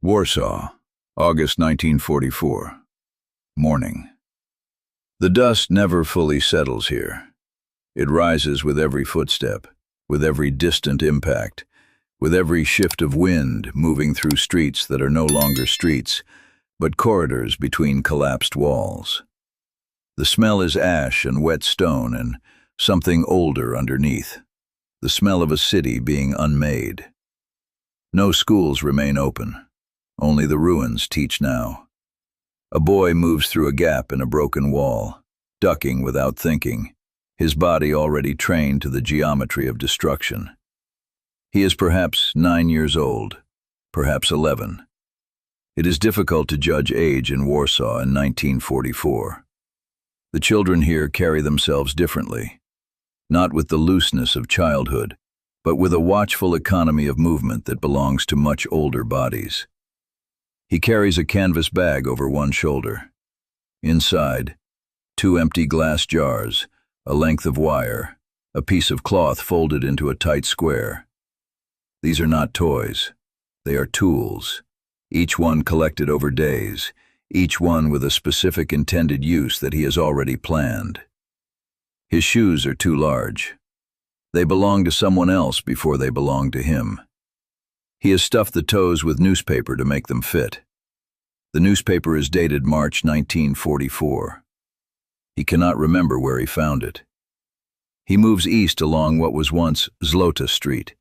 Warsaw, August 1944. Morning. The dust never fully settles here. It rises with every footstep, with every distant impact, with every shift of wind moving through streets that are no longer streets, but corridors between collapsed walls. The smell is ash and wet stone and something older underneath, the smell of a city being unmade. No schools remain open. Only the ruins teach now. A boy moves through a gap in a broken wall, ducking without thinking, his body already trained to the geometry of destruction. He is perhaps 9 years old, perhaps 11. It is difficult to judge age in Warsaw in 1944. The children here carry themselves differently, not with the looseness of childhood, but with a watchful economy of movement that belongs to much older bodies. He carries a canvas bag over one shoulder. Inside, 2 empty glass jars, a length of wire, a piece of cloth folded into a tight square. These are not toys. They are tools, each one collected over days, each one with a specific intended use that he has already planned. His shoes are too large. They belong to someone else before they belong to him. He has stuffed the toes with newspaper to make them fit. The newspaper is dated March 1944. He cannot remember where he found it. He moves east along what was once Zlota Street,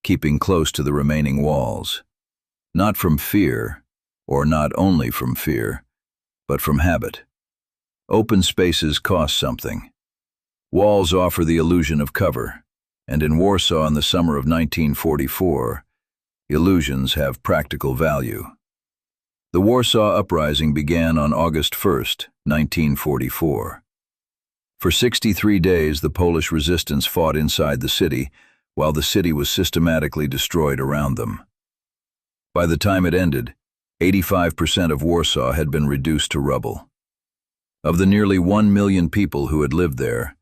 keeping close to the remaining walls. Not from fear, or not only from fear, but from habit. Open spaces cost something. Walls offer the illusion of cover, and in Warsaw in the summer of 1944, illusions have practical value. The Warsaw Uprising began on August 1, 1944. For 63 days, the Polish resistance fought inside the city, while the city was systematically destroyed around them. By the time it ended, 85% of Warsaw had been reduced to rubble. Of the nearly 1 million people who had lived there,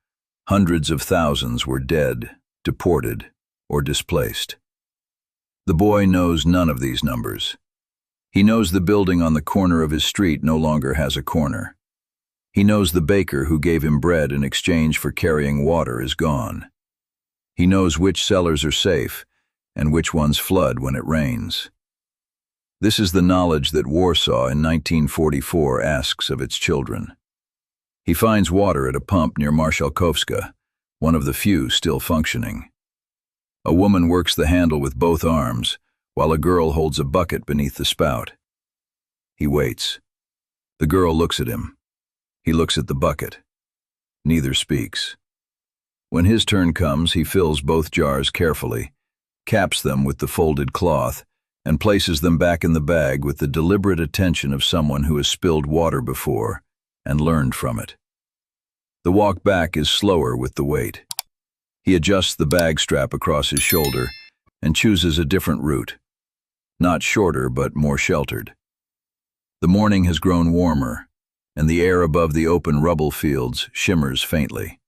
hundreds of thousands were dead, deported, or displaced. The boy knows none of these numbers. He knows the building on the corner of his street no longer has a corner. He knows the baker who gave him bread in exchange for carrying water is gone. He knows which cellars are safe and which ones flood when it rains. This is the knowledge that Warsaw in 1944 asks of its children. He finds water at a pump near Marszałkowska, one of the few still functioning. A woman works the handle with both arms, while a girl holds a bucket beneath the spout. He waits. The girl looks at him. He looks at the bucket. Neither speaks. When his turn comes, he fills both jars carefully, caps them with the folded cloth, and places them back in the bag with the deliberate attention of someone who has spilled water before and learned from it. The walk back is slower with the weight. He adjusts the bag strap across his shoulder and chooses a different route, not shorter but more sheltered. The morning has grown warmer, and the air above the open rubble fields shimmers faintly.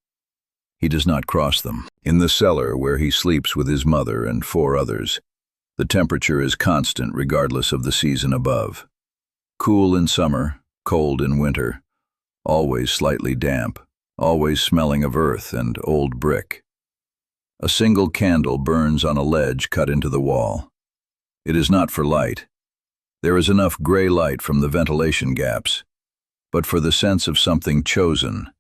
He does not cross them. In the cellar where he sleeps with his mother and 4 others, the temperature is constant regardless of the season above. Cool in summer, cold in winter, always slightly damp, always smelling of earth and old brick. A single candle burns on a ledge cut into the wall. It is not for light. There is enough gray light from the ventilation gaps, but for the sense of something chosen,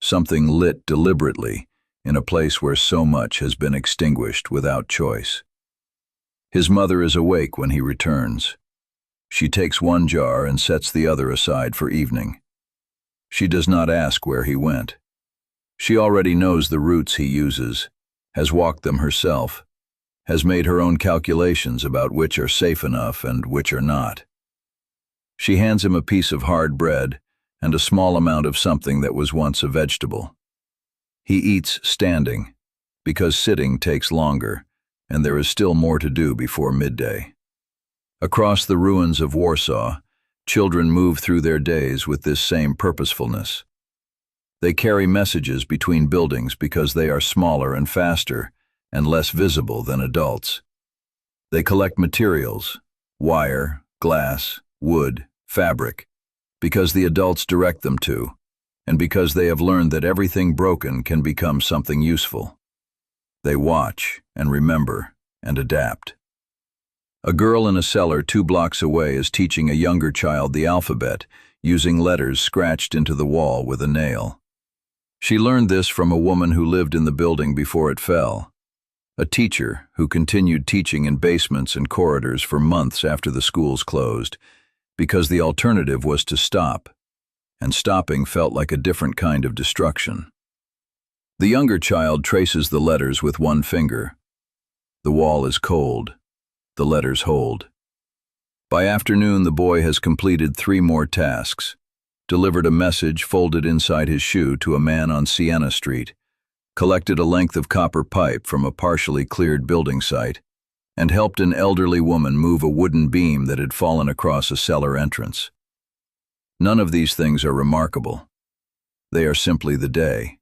something lit deliberately in a place where so much has been extinguished without choice. His mother is awake when he returns. She takes one jar and sets the other aside for evening. She does not ask where he went. She already knows the routes he uses, has walked them herself, has made her own calculations about which are safe enough and which are not. She hands him a piece of hard bread and a small amount of something that was once a vegetable. He eats standing, because sitting takes longer, and there is still more to do before midday. Across the ruins of Warsaw, children move through their days with this same purposefulness. They carry messages between buildings because they are smaller and faster and less visible than adults. They collect materials, wire, glass, wood, fabric, because the adults direct them to, and because they have learned that everything broken can become something useful. They watch and remember and adapt. A girl in a cellar 2 blocks away is teaching a younger child the alphabet using letters scratched into the wall with a nail. She learned this from a woman who lived in the building before it fell, a teacher who continued teaching in basements and corridors for months after the schools closed, because the alternative was to stop, and stopping felt like a different kind of destruction. The younger child traces the letters with 1 finger. The wall is cold. The letters hold. By afternoon, the boy has completed 3 more tasks, delivered a message folded inside his shoe to a man on Siena Street, collected a length of copper pipe from a partially cleared building site, and helped an elderly woman move a wooden beam that had fallen across a cellar entrance. None of these things are remarkable. They are simply the day.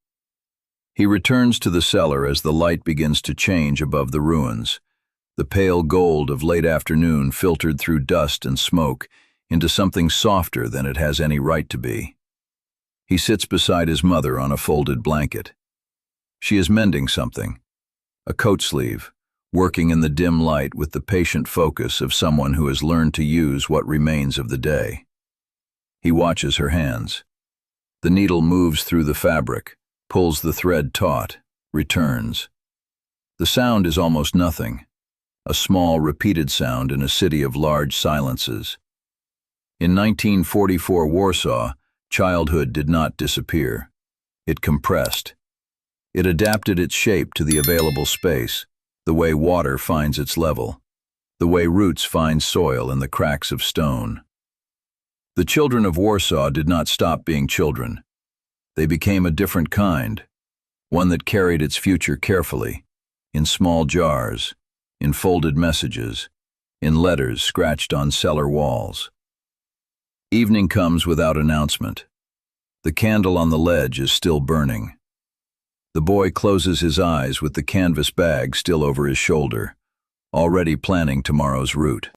He returns to the cellar as the light begins to change above the ruins, the pale gold of late afternoon filtered through dust and smoke into something softer than it has any right to be. He sits beside his mother on a folded blanket. She is mending something, a coat sleeve, working in the dim light with the patient focus of someone who has learned to use what remains of the day. He watches her hands. The needle moves through the fabric, pulls the thread taut, returns. The sound is almost nothing, a small, repeated sound in a city of large silences. In 1944 Warsaw, childhood did not disappear. It compressed. It adapted its shape to the available space, the way water finds its level, the way roots find soil in the cracks of stone. The children of Warsaw did not stop being children. They became a different kind, one that carried its future carefully, in small jars, in folded messages, in letters scratched on cellar walls. Evening comes without announcement. The candle on the ledge is still burning. The boy closes his eyes with the canvas bag still over his shoulder, already planning tomorrow's route.